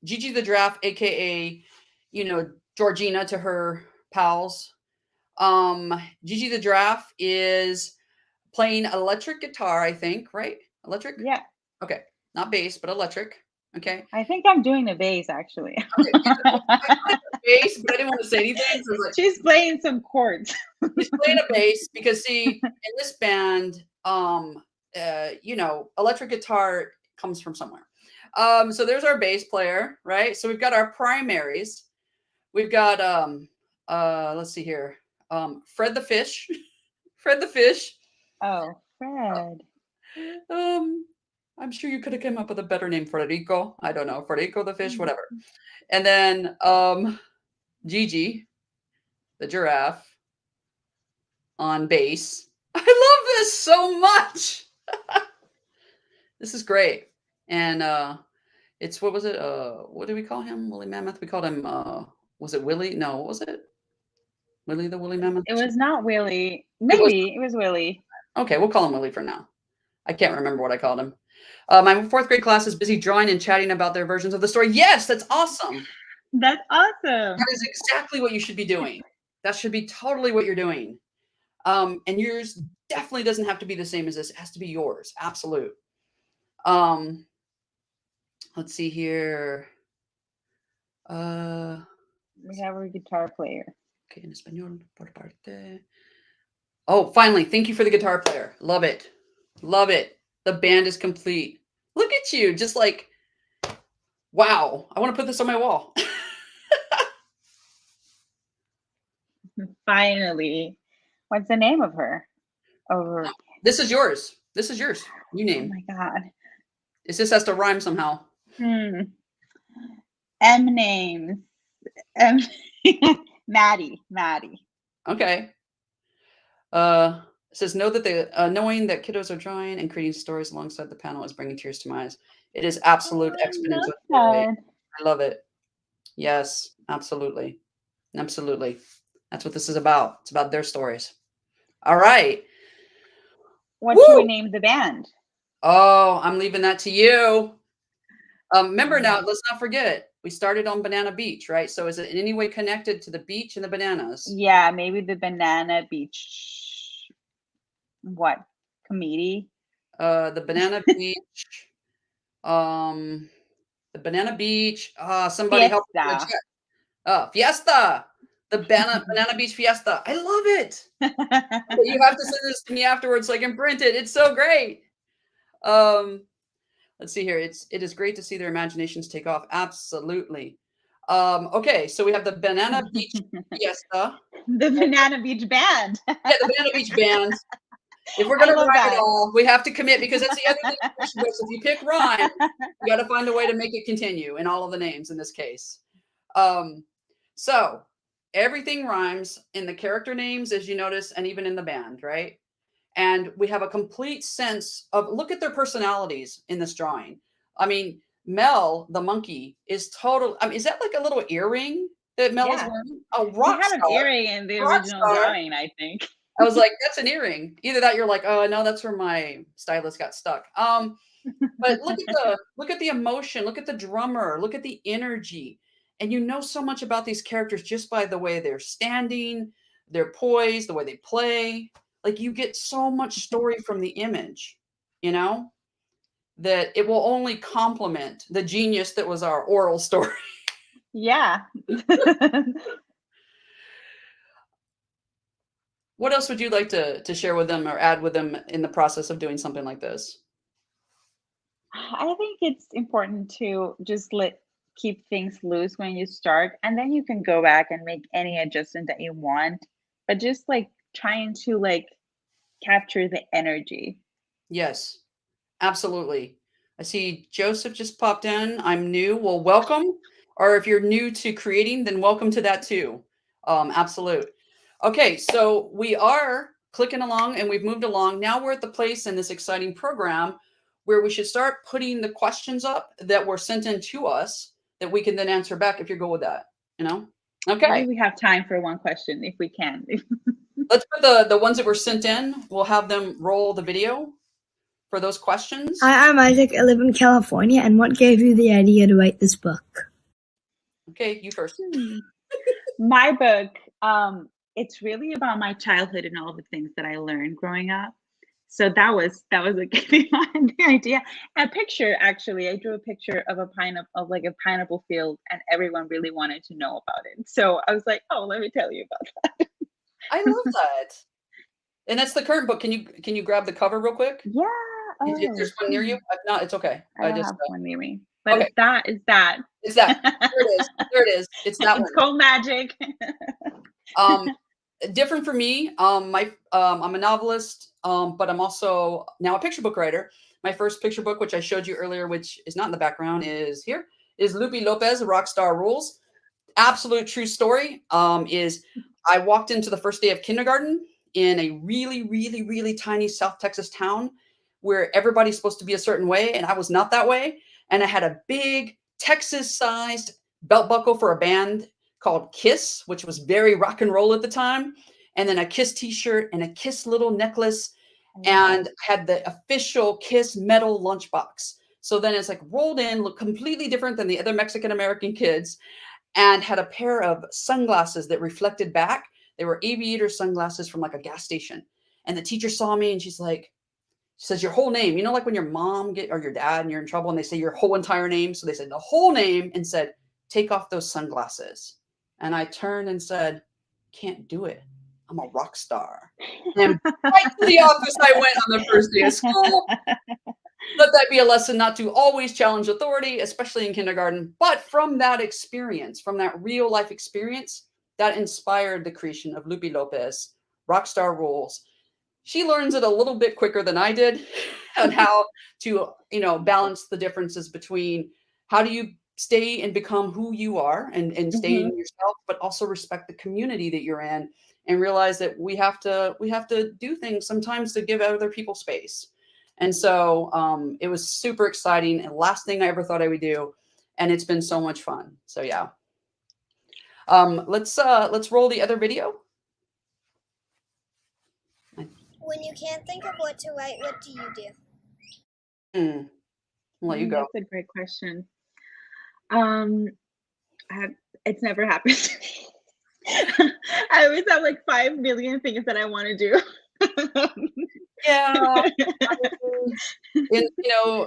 Gigi the giraffe, aka, Georgina to her pals. Gigi the giraffe is playing electric guitar, I think, right? Electric? Yeah. Okay. Not bass, but electric. Okay. I think I'm doing the bass actually. Okay. Bass, but I didn't want to say anything. So like, She's playing some chords. he's playing a bass because see, in this band, electric guitar comes from somewhere. So there's our bass player, right? So we've got our primaries. We've got let's see here. Fred the fish. Fred the fish. Oh, Fred. I'm sure you could have come up with a better name, Frederico. I don't know, Frederico the fish, whatever. And then Gigi, the giraffe, on bass. I love this so much. This is great. And it's what was it? What did we call him? Woolly Mammoth? We called him was it Willie? No, what was it? Willie the Woolly Mammoth? It was not Willie. It was Maybe it was Willie. okay, we'll call him Willie for now. I can't remember what I called him. My fourth grade class is busy drawing and chatting about their versions of the story. Yes, that's awesome. That's awesome. That is exactly what you should be doing. That should be totally what you're doing. And yours definitely doesn't have to be the same as this. It has to be yours. Absolute. Let's see here. We have a guitar player. Okay, en español, por parte. Oh, finally, thank you for the guitar player. Love it. Love it. The band is complete. Look at you, just like, wow. I want to put this on my wall. Finally. What's the name of her? Over. This is yours. This is yours. You Oh name. my God. It just has to rhyme somehow. M names. Maddie. Okay. It says, know that the knowing that kiddos are drawing and creating stories alongside the panel is bringing tears to my eyes. It is absolute exponential joy. I love it. Yes, absolutely. Absolutely. That's what this is about. It's about their stories. All right. What should we name the band? Oh, I'm leaving that to you. Remember now, let's not forget, we started on Banana Beach, right? So is it in any way connected to the beach and the bananas? Yeah, maybe the Banana Beach. What? Committee? The Banana Beach. The Banana Beach. Somebody help me in the chat. Fiesta. The Banana Beach Fiesta. I love it. Okay, you have to send this to me afterwards so I can print it. It's so great. Let's see here. It is great to see their imaginations take off. Absolutely. Okay, so we have the Banana Beach Fiesta. The Banana Beach Band. Yeah, the Banana Beach Band. If we're going to write it all, we have to commit because that's the other thing. If you pick rhyme, you got to find a way to make it continue in all of the names in this case. So everything rhymes in the character names, as you notice, and even in the band, right? And we have a complete sense of, look at their personalities in this drawing. I mean, Mel, the monkey, is total. I mean, is that like a little earring that Mel is wearing? A rock star. He had an earring in the original drawing, I think. I was like, that's an earring. Either that, you're like, oh no, that's where my stylus got stuck. But look at the emotion, look at the drummer, look at the energy. And you know so much about these characters just by the way they're standing, their poise, the way they play. Like you get so much story from the image, you know, that it will only complement the genius that was our oral story. Yeah. What else would you like to share with them or add with them in the process of doing something like this? I think it's important to just keep things loose when you start, and then you can go back and make any adjustment that you want, but just like trying to like capture the energy. Yes, absolutely. I see Joseph just popped in. I'm new. Well, welcome. Or if you're new to creating, then welcome to that too. Absolute. Okay, so we are clicking along and we've moved along. Now we're at the place in this exciting program where we should start putting the questions up that were sent in to us that we can then answer back if you're good with that, you know? Okay. Maybe we have time for one question if we can. Let's put the ones that were sent in. We'll have them roll the video for those questions. Hi, I'm Isaac. I live in California. And what gave you the idea to write this book? Okay, you first. My book, it's really about my childhood and all the things that I learned growing up. So that was like the idea. A picture, actually, I drew a picture of a pineapple field, and everyone really wanted to know about it. So I was like, oh, let me tell you about that. I love that. And that's the current book. Can you grab the cover real quick? Yeah. If there's one near you, if not, it's okay. I just have one near me. But okay. It's that. It's that. There it is. There it is. It's that one. It's called magic. Different for me. I'm a novelist, but I'm also now a picture book writer. My first picture book, which I showed you earlier, which is not in the background, is here, is Lupe Lopez, Rockstar Rules. absolute true story is I walked into the first day of kindergarten in a really, really, really tiny South Texas town where everybody's supposed to be a certain way, and I was not that way. And I had a big Texas-sized belt buckle for a band called Kiss, which was very rock and roll at the time, and then a Kiss T-shirt and a Kiss little necklace, and had the official Kiss metal lunchbox. So then it's like rolled in, looked completely different than the other Mexican American kids, and had a pair of sunglasses that reflected back. They were aviator sunglasses from like a gas station. And the teacher saw me and she's like, she says, your whole name. You know, like when your mom or your dad and you're in trouble and they say your whole entire name. So they said the whole name and said, take off those sunglasses. And I turned and said, can't do it. I'm a rock star. And right to the office I went on the first day of school. Let that be a lesson not to always challenge authority, especially in kindergarten. But from that experience, from that real life experience, that inspired the creation of Lupe Lopez, Rockstar Rules. She learns it a little bit quicker than I did on how to, balance the differences between how do you stay and become who you are and stay in yourself, but also respect the community that you're in and realize that we have to do things sometimes to give other people space. And so it was super exciting and last thing I ever thought I would do. And it's been so much fun. So yeah. Let's roll the other video. When you can't think of what to write, what do you do? I'll let you go. That's a great question. It's never happened to me. I always have like 5 million things that I want to do. Yeah.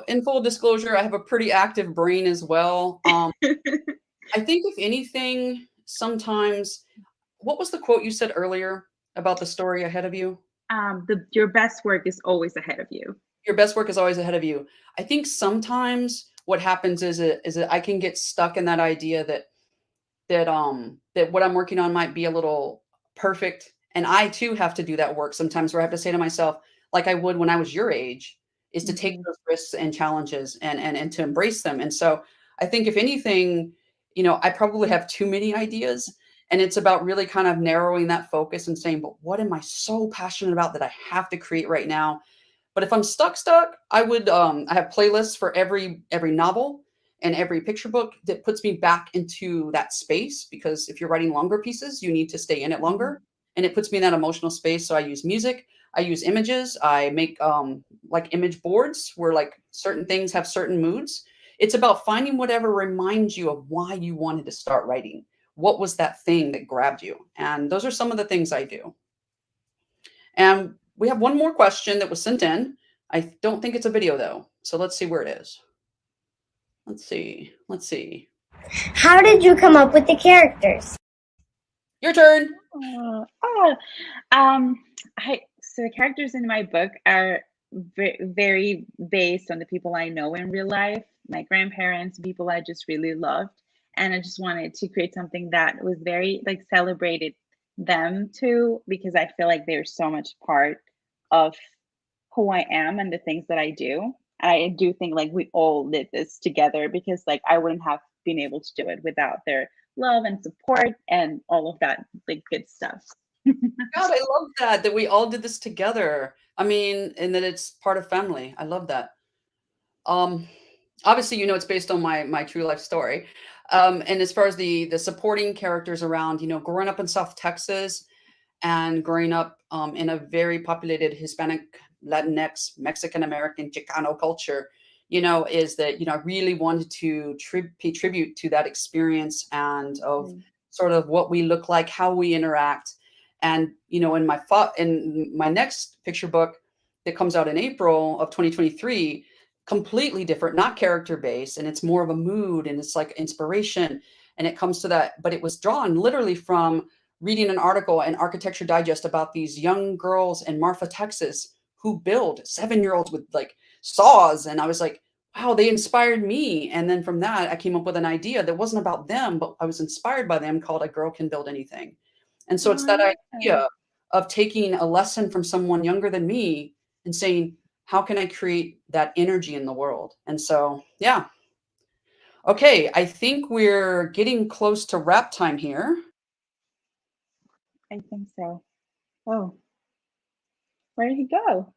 In full disclosure, I have a pretty active brain as well. I think if anything, sometimes, what was the quote you said earlier about the story ahead of you? Your best work is always ahead of you. Your best work is always ahead of you. I think sometimes what happens is that I can get stuck in that idea that what I'm working on might be a little perfect. And I too have to do that work sometimes where I have to say to myself, like I would when I was your age, is to take those risks and challenges and to embrace them. And so I think if anything, I probably have too many ideas. And it's about really kind of narrowing that focus and saying, but what am I so passionate about that I have to create right now? But if I'm stuck, I would I have playlists for every novel and every picture book that puts me back into that space, because if you're writing longer pieces, you need to stay in it longer. And it puts me in that emotional space. So I use music, I use images, I make like image boards where like certain things have certain moods. It's about finding whatever reminds you of why you wanted to start writing. What was that thing that grabbed you? And those are some of the things I do. And we have one more question that was sent in. I don't think it's a video though. So let's see where it is. Let's see. How did you come up with the characters? Your turn. So the characters in my book are very based on the people I know in real life, my grandparents, people I just really loved. And I just wanted to create something that was very like celebrated them too, because I feel like they're so much part of who I am and the things that I do. And I do think like we all did this together, because like I wouldn't have been able to do it without their love and support and all of that like good stuff. God, I love that we all did this together. I mean, and that it's part of family. I love that. Obviously, it's based on my true life story. And as far as the supporting characters around, growing up in South Texas and growing up in a very populated Hispanic, Latinx, Mexican American, Chicano culture, is that, I really wanted to pay tribute to that experience and of sort of what we look like, how we interact. And, in my next picture book that comes out in April of 2023, completely different, not character based. And it's more of a mood and it's like inspiration. And it comes to that, but it was drawn literally from reading an article in Architecture Digest about these young girls in Marfa, Texas, who build 7-year-olds with like saws. And I was like, wow, they inspired me. And then from that, I came up with an idea that wasn't about them, but I was inspired by them, called A Girl Can Build Anything. And so it's that idea of taking a lesson from someone younger than me and saying, how can I create that energy in the world? And so, yeah. Okay, I think we're getting close to wrap time here. I think so. Oh, where did he go?